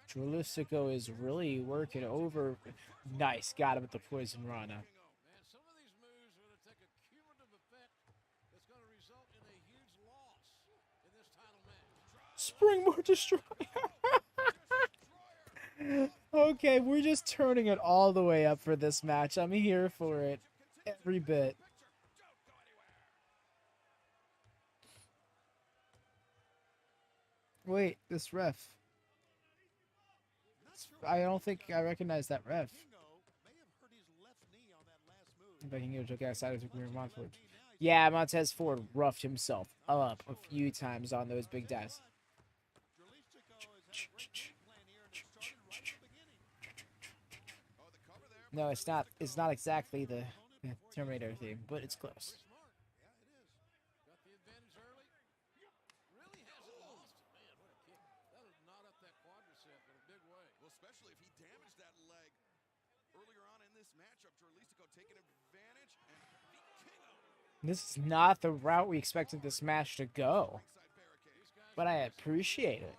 Draglistico is really working over. Nice, got him with the poison rana. Man, some of these moves are going to take a cumulative effect that's going to result in a huge loss in this title match. Springboard Destroyer. Okay, we're just turning it all the way up for this match. I'm here for it. Every bit. Wait, this ref. I don't think I recognize that ref. Vikingo took outside of the green Montford. Yeah, Montez Ford roughed himself up a few times on those big dives. No, it's not. It's not exactly the Terminator theme, but it's close. Got the advantage early. Really hasn't lost it. Man, what a kick. That would knot up that quadricep in a big way. Well, especially if he damaged that leg earlier on in this matchup. Draglistico taking advantage, and Vikingo. This is not the route we expected this match to go, but I appreciate it.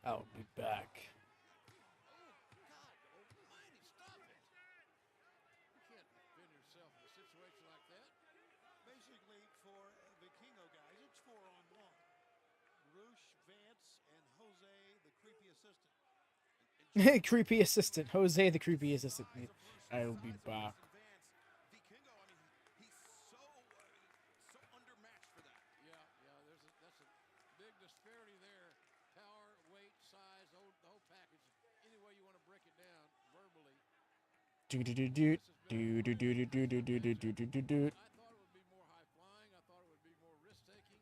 I'll be back. Basically, for Vikingo guys, it's 4-on-1. Roosh, Vance, and Jose, the creepy assistant. Creepy assistant. Jose, the creepy assistant. I'll be back. Vikingo, I mean, he's so undermatched for that. Yeah, that's a big disparity there. Power, weight, size, the whole package. Any way you want to break it down verbally. Do do do do do do do do do do do do do do do. I thought it would be more high flying. I thought it would be more risk taking,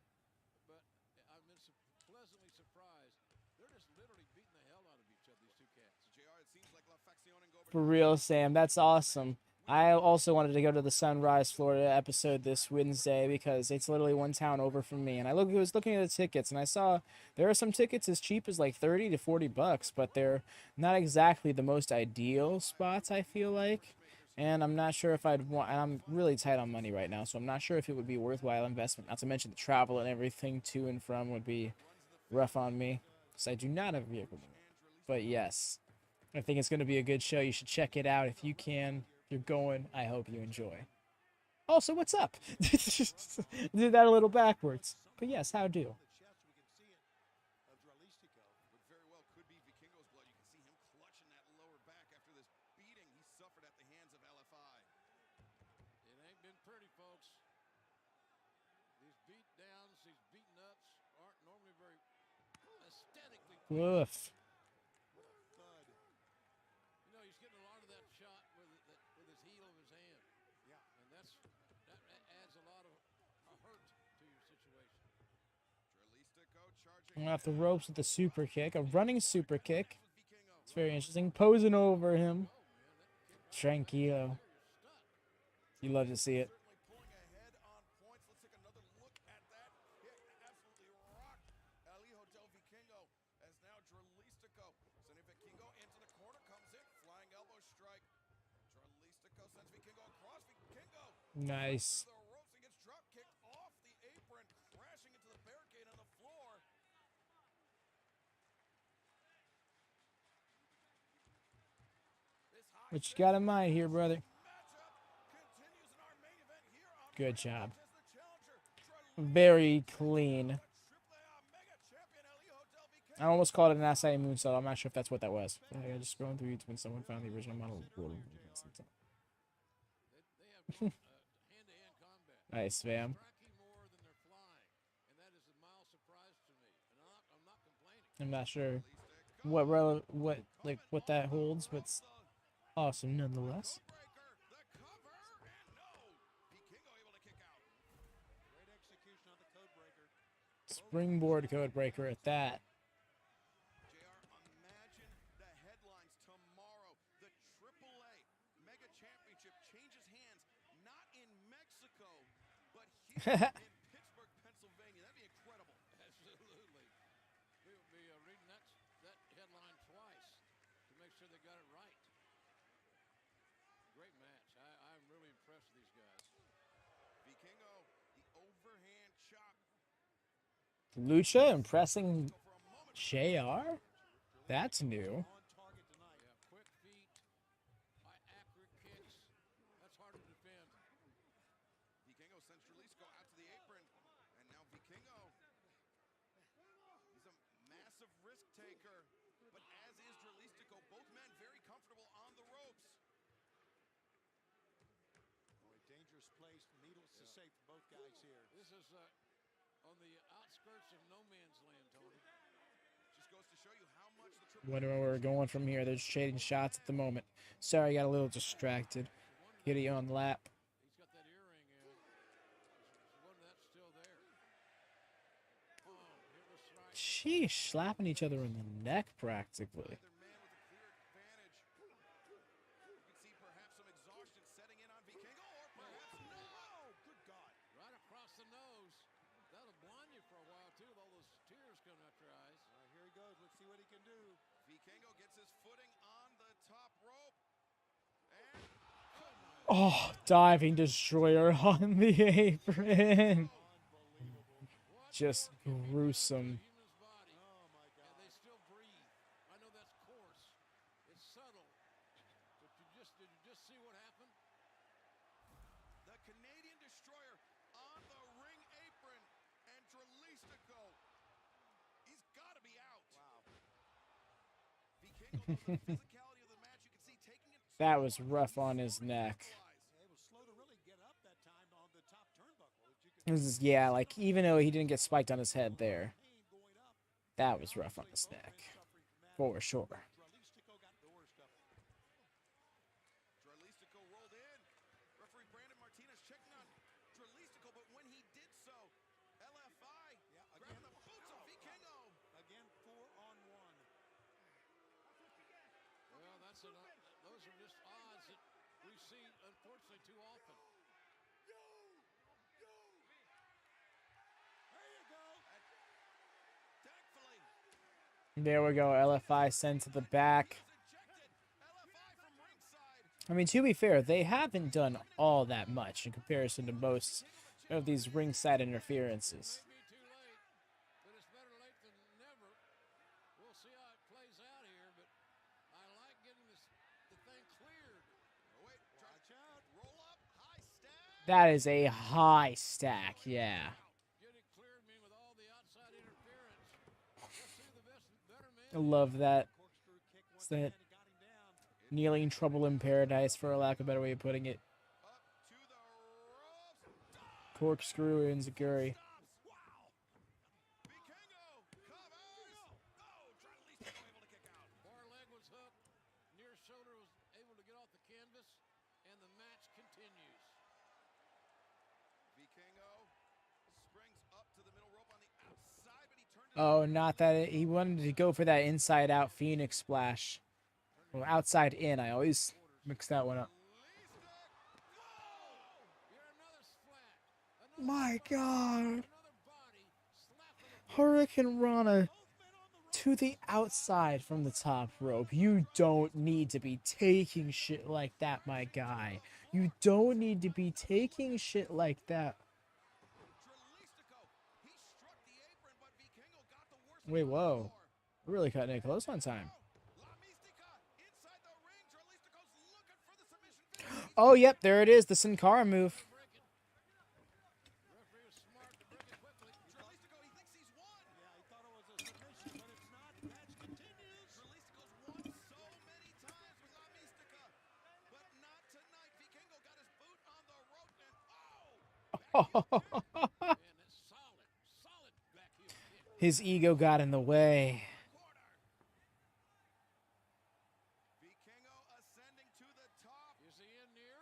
but I've been pleasantly surprised. They're just literally beating the hell out of each other. These two cats. JR, it seems like La Facción and Gober. For real, Sam. That's awesome. I also wanted to go to the Sunrise, Florida episode this Wednesday because it's literally one town over from me. And I was looking at the tickets, and I saw there are some tickets as cheap as like $30 to $40, but they're not exactly the most ideal spots, I feel like. And I'm not sure if I'd want, and I'm really tight on money right now, so I'm not sure if it would be worthwhile investment. Not to mention the travel and everything to and from would be rough on me, because I do not have a vehicle. But yes, I think it's going to be a good show. You should check it out if you can. If you're going, I hope you enjoy. Also, what's up? Did that a little backwards. But yes, how do? Very well could be Vikingo's blood. You can see him clutching that lower back after this beating he suffered at the hands of LFI. It ain't been pretty, folks. These beat downs, these beaten ups aren't normally very aesthetically. Woof. You know, he's getting a lot of that shot with his heel of his hand. Yeah. And that adds a lot of hurt to your situation. Draglistico charging. Off the ropes with the super kick. A running super kick. It's very interesting. Posing over him. Tranquilo. You love to see it. Certainly pulling ahead on points. Let's take another look at that hit. Absolutely rocked Hijo del Vikingo as now Draglistico sending Vikingo into the corner. Comes in. Flying elbow strike. Draglistico sends Vikingo across. Vikingo. Nice. The ropes and gets drop kicked off the apron. Crashing into the barricade on the floor. What you got in mind here, brother? Good job. Very clean. I almost called it an acai moonsault. I'm not sure if that's what that was. I just scrolling through YouTube when someone found the original model. Hand-to-hand combat. Nice, fam. Striking more than they're flying, and that is a mild surprise to me. And I'm not complaining. I'm not sure what that holds, but it's awesome nonetheless. Great execution on the code breaker. Springboard code breaker at that. JR, imagine the headlines tomorrow. The AAA Mega Championship changes hands, not in Mexico, but here in Pittsburg, Pennsylvania. That'd be incredible. Absolutely. We would be reading that headline twice. Lucha impressing JR? That's new. Quick feet, accurate kicks. That's hard to defend. Vikingo sends Draglistico out to the apron. And now Vikingo. He's a massive risk taker. But as is Draglistico, both men very comfortable on the ropes. A dangerous place, needless to say, for both guys here. This is on the outskirts of no man's land, Tony. Just goes to show you how much the Triple Wondering where we're going from here. They're just trading shots at the moment. Sorry, I got a little distracted. Kitty on lap. He's got that earring in. One that's still there. Boom. Hit with strike. Sheesh, slapping each other in the neck practically. Either man with a clear advantage. You can see perhaps some exhaustion setting in on Vikingo, or perhaps no. Good God. Right across the nose. That'll blind you for a while, too, with all those tears coming out your eyes. Here he goes. Let's see what he can do. Vikingo gets his footing on the top rope. And Oh, diving destroyer on the apron. Just gruesome. Human's body. And they still breathe. I know that's coarse. It's subtle. But did you just see what happened? the Canadian Destroyer on the ring apron. And Draglistico, he's got to be out. Wow. Vikingo knows the physicality of the match. You can see taking it. That was rough on his neck. He was slow to really get up that time on the top turnbuckle. If you could This is, yeah, like, even though he didn't get spiked on his head there, that was rough on his neck. For sure. Draglistico got the worst of it. Draglistico rolled in. Referee Brandon Martinez checking on Draglistico, but when he did so, LFI grabbing the boots of Vikingo. Again, 4-on-1. Well, those are just odds that we see, unfortunately, too often. There you go. Thankfully, There we go. LFI sent to the back. ejected. LFI from ringside. I mean, to be fair, they haven't done all that much in comparison to most of these ringside interferences. May be too late, but it's better late than never. We'll see how it plays out here, but I like getting the thing cleared. Oh, wait, watch out. Roll up, high stack. That is a high stack, yeah. Get it cleared, mean with all the outside interference. Let's see the better I man. love that. Corkscrew kick It's once that again and got him down. kneeling trouble in paradise, for a lack of a better way of putting it. Up to the ropes. Corkscrew Enziguri. Wow. Vikingo covers. Oh, Draglistico able to kick out. Far leg was hooked. Near shoulder was able to get off the canvas, and the match continues. Vikingo springs up to the middle rope on the outside, but he turned it Oh, not that. He wanted to go for that inside out Phoenix splash. Well, outside in. I always mix that one up. You're another splat. My God. Another body slapping the Hurricane Rana to the outside from the top rope. You don't need to be taking shit like that, my guy. You don't need to be taking shit like that. Draglistico. He struck the apron, but Vikingo got the worst of Wait, it whoa. before. We're really cutting it close on time. La Mística inside the ring. Draglistico's looking for the submission finish. Oh, yep, there it is. The Sin Cara move. referee was smart to break it quickly. Draglistico, he thinks he's won. Yeah, he thought it was a submission, but it's not. Match continues. Draglistico's won so many times with La Mística, but not tonight. Vikingo got his boot on the rope and And it's solid back heel kick. His ego got in the way. Vikingo ascending to the top. Is he in near?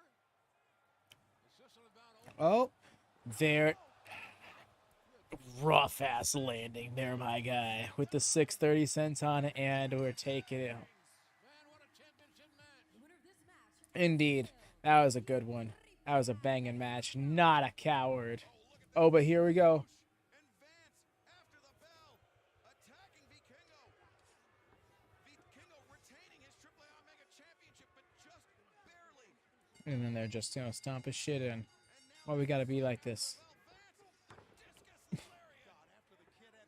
It's just about over. Oh, there. Rough ass landing there, my guy. With the 630 cents on it, and we're taking it. Man, what a championship match. The winner of this match. Indeed. That was a good one. That was a banging match. Not a coward. Oh, but here we go. And Vance after the bell, attacking Vikingo. Vikingo retaining his AAA Mega Championship, but just barely. And then they're just gonna stomp his shit in. Why we gotta be like this? Well, Vance, discus lariat. God, after the kid had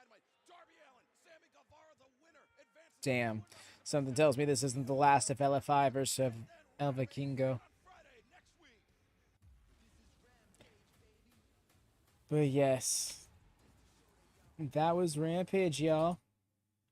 Dynamite. Darby Allin, Sammy Guevara, the winner, advances. Damn. Something tells me this isn't the last of LFI versus El Vikingo. Friday next week. But yes, that was Rampage, y'all.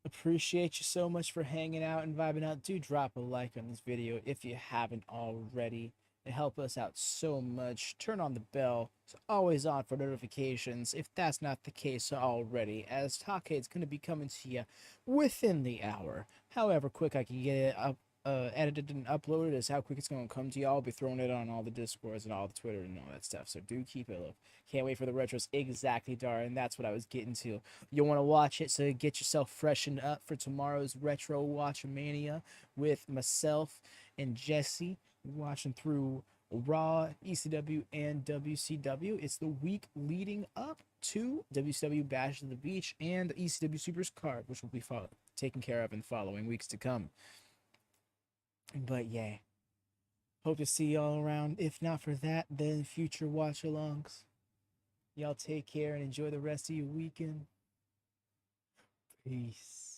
Appreciate you so much for hanging out and vibing out. Do drop a like on this video if you haven't already. It helps us out so much. Turn on the bell. It's always on for notifications if that's not the case already, as Take's going to be coming to you within the hour. However quick I can get it up, edited and uploaded is how quick it's going to come to you. I'll be throwing it on all the Discords and all the Twitter and all that stuff, so do keep it up. Can't wait for the retros. Exactly, Darren. That's what I was getting to. You'll want to watch it, so get yourself freshened up for tomorrow's Retro WatchaMania with myself and Jesse. Watching through Raw, ECW, and WCW. It's the week leading up to WCW Bash of the Beach and ECW Supers Card, which will be taken care of in the following weeks to come. But yeah, hope to see y'all around. If not for that, then future watch-alongs. Y'all take care and enjoy the rest of your weekend. Peace.